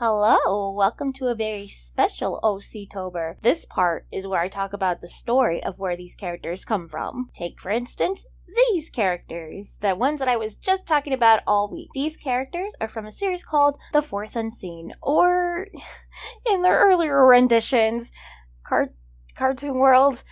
Hello, welcome to a very special OC-tober. This part is where I talk about the story of where these characters come from. Take, for instance, these characters, the ones that I was just talking about all week. These characters are from a series called The Fourth Unseen, or in their earlier renditions, Cartoon World.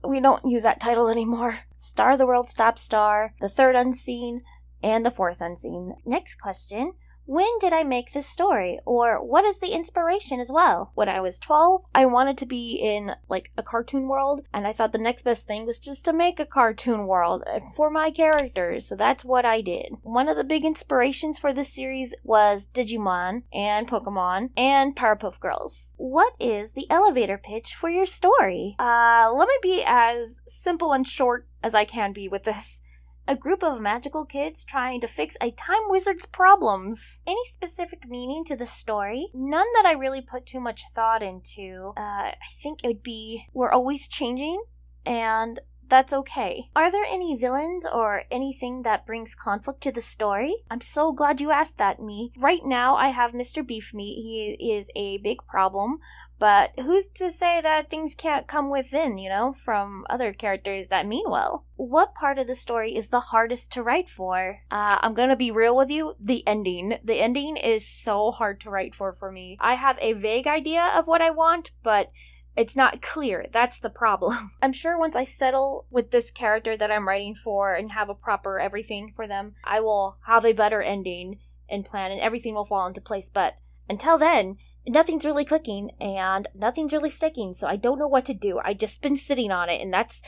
We don't use that title anymore. Star the World, Stop Star, The Third Unseen, and The Fourth Unseen. Next question. When did I make this story? Or what is the inspiration as well? When I was 12, I wanted to be in, a cartoon world, and I thought the next best thing was just to make a cartoon world for my characters, so that's what I did. One of the big inspirations for this series was Digimon, and Pokemon, and Powerpuff Girls. What is the elevator pitch for your story? Let me be as simple and short as I can be with this. A group of magical kids trying to fix a time wizard's problems. Any specific meaning to the story? None that I really put too much thought into. I think it would be, we're always changing, and that's okay. Are there any villains or anything that brings conflict to the story? I'm so glad you asked that, me. Right now, I have Mr. Beef Meat. He is a big problem, but who's to say that things can't come within, from other characters that mean well? What part of the story is the hardest to write for? I'm gonna be real with you, the ending. The ending is so hard to write for me. I have a vague idea of what I want, but it's not clear. That's the problem. I'm sure once I settle with this character that I'm writing for and have a proper everything for them, I will have a better ending and plan, and everything will fall into place. But until then, nothing's really clicking and nothing's really sticking, so I don't know what to do. I've just been sitting on it, and that's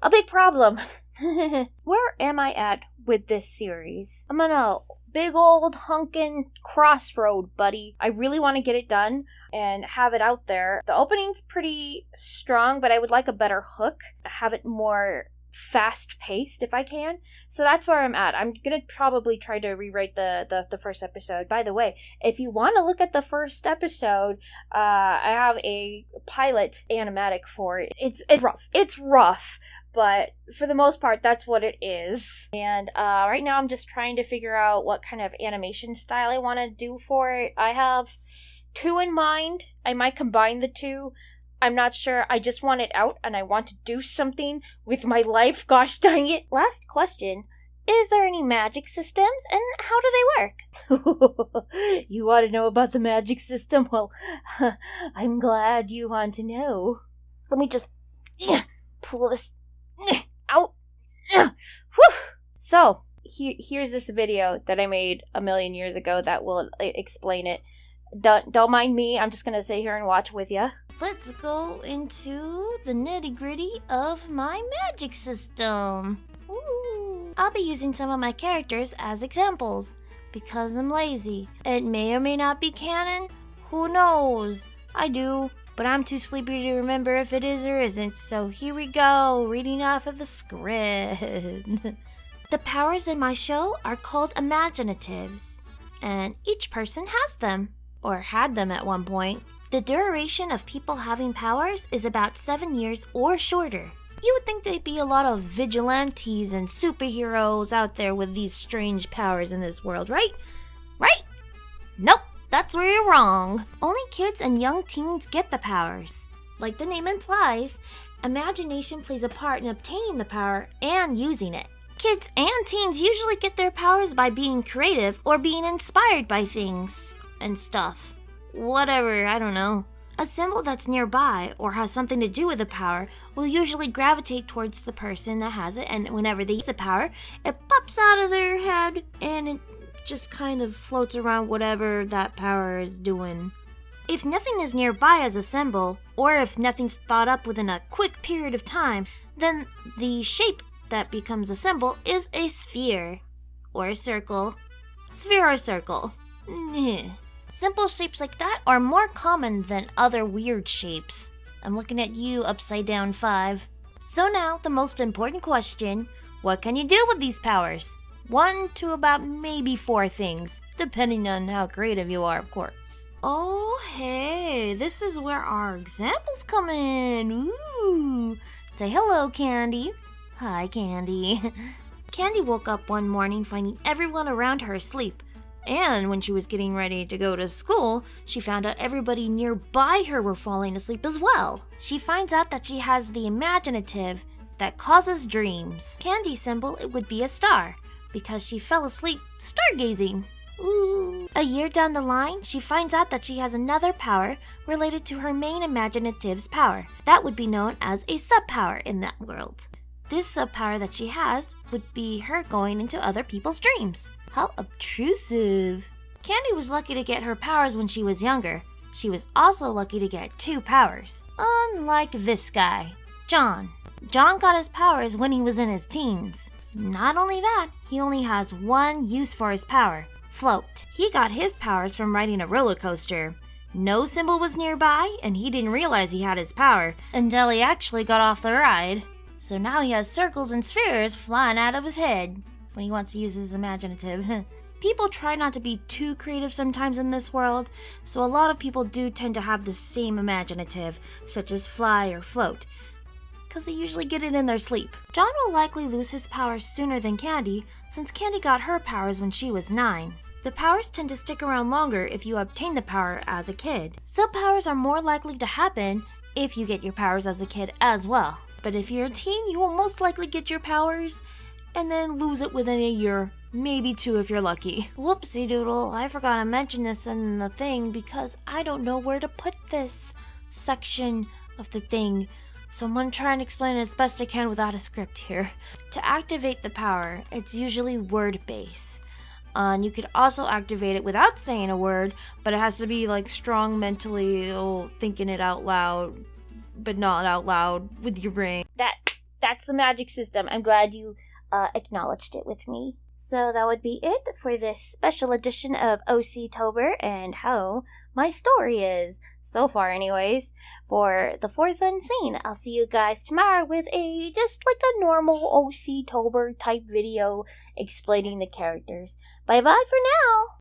a big problem. Where am I at with this series? I'm on a big old hunkin' crossroad, buddy. I really want to get it done and have it out there. The opening's pretty strong, but I would like a better hook. Have it more fast-paced if I can. So that's where I'm at. I'm gonna probably try to rewrite the first episode. By the way, if you want to look at the first episode, I have a pilot animatic for it. It's rough. It's rough, but for the most part, that's what it is. And right now I'm just trying to figure out what kind of animation style I want to do for it. I have two in mind. I might combine the two. I'm not sure. I just want it out, and I want to do something with my life. Gosh dang it. Last question. Is there any magic systems, and how do they work? You want to know about the magic system? Well, I'm glad you want to know. Let me just pull this out. So, here's this video that I made a million years ago that will explain it. Don't mind me, I'm just gonna sit here and watch with ya. Let's go into the nitty-gritty of my magic system. Ooh. I'll be using some of my characters as examples, because I'm lazy. It may or may not be canon, who knows? I do, but I'm too sleepy to remember if it is or isn't, so here we go, reading off of the script. The powers in my show are called imaginatives, and each person has them. Or had them at one point. The duration of people having powers is about 7 years or shorter. You would think there'd be a lot of vigilantes and superheroes out there with these strange powers in this world, right? Right? Nope, that's where you're wrong. Only kids and young teens get the powers. Like the name implies, imagination plays a part in obtaining the power and using it. Kids and teens usually get their powers by being creative or being inspired by things and stuff. Whatever, I don't know. A symbol that's nearby or has something to do with the power will usually gravitate towards the person that has it, and whenever they use the power, it pops out of their head and it just kind of floats around whatever that power is doing. If nothing is nearby as a symbol, or if nothing's thought up within a quick period of time, then the shape that becomes a symbol is a sphere or a circle. Sphere or circle. Simple shapes like that are more common than other weird shapes. I'm looking at you, Upside Down 5. So now, the most important question. What can you do with these powers? 1 to about maybe 4 things, depending on how creative you are, of course. Oh, hey, this is where our examples come in. Ooh. Say hello, Candy. Hi, Candy. Candy woke up one morning finding everyone around her asleep. And when she was getting ready to go to school, she found out everybody nearby her were falling asleep as well. She finds out that she has the imaginative that causes dreams. Candy's symbol, it would be a star, because she fell asleep stargazing. Ooh. A year down the line, she finds out that she has another power related to her main imaginative's power. That would be known as a sub-power in that world. This sub-power that she has would be her going into other people's dreams. How obtrusive. Candy was lucky to get her powers when she was younger. She was also lucky to get 2 powers. Unlike this guy, John. John got his powers when he was in his teens. Not only that, he only has one use for his power. Float. He got his powers from riding a roller coaster. No symbol was nearby, and he didn't realize he had his power until he actually got off the ride. So now he has circles and spheres flying out of his head when he wants to use his imaginative. People try not to be too creative sometimes in this world, so a lot of people do tend to have the same imaginative, such as fly or float, because they usually get it in their sleep. John will likely lose his powers sooner than Candy, since Candy got her powers when she was 9. The powers tend to stick around longer if you obtain the power as a kid. Sub-powers are more likely to happen if you get your powers as a kid as well. But if you're a teen, you will most likely get your powers and then lose it within a year, maybe 2 if you're lucky. Whoopsie doodle, I forgot to mention this in the thing because I don't know where to put this section of the thing. So I'm going to try and explain it as best I can without a script here. To activate the power, it's usually word-based. You could also activate it without saying a word, but it has to be like strong mentally, thinking it out loud, but not out loud with your brain. That's the magic system. I'm glad you acknowledged it with me. So that would be it for this special edition of OC-tober and how my story is. So far anyways. For the 4th unseen, I'll see you guys tomorrow with just like a normal OC-tober type video explaining the characters. Bye bye for now!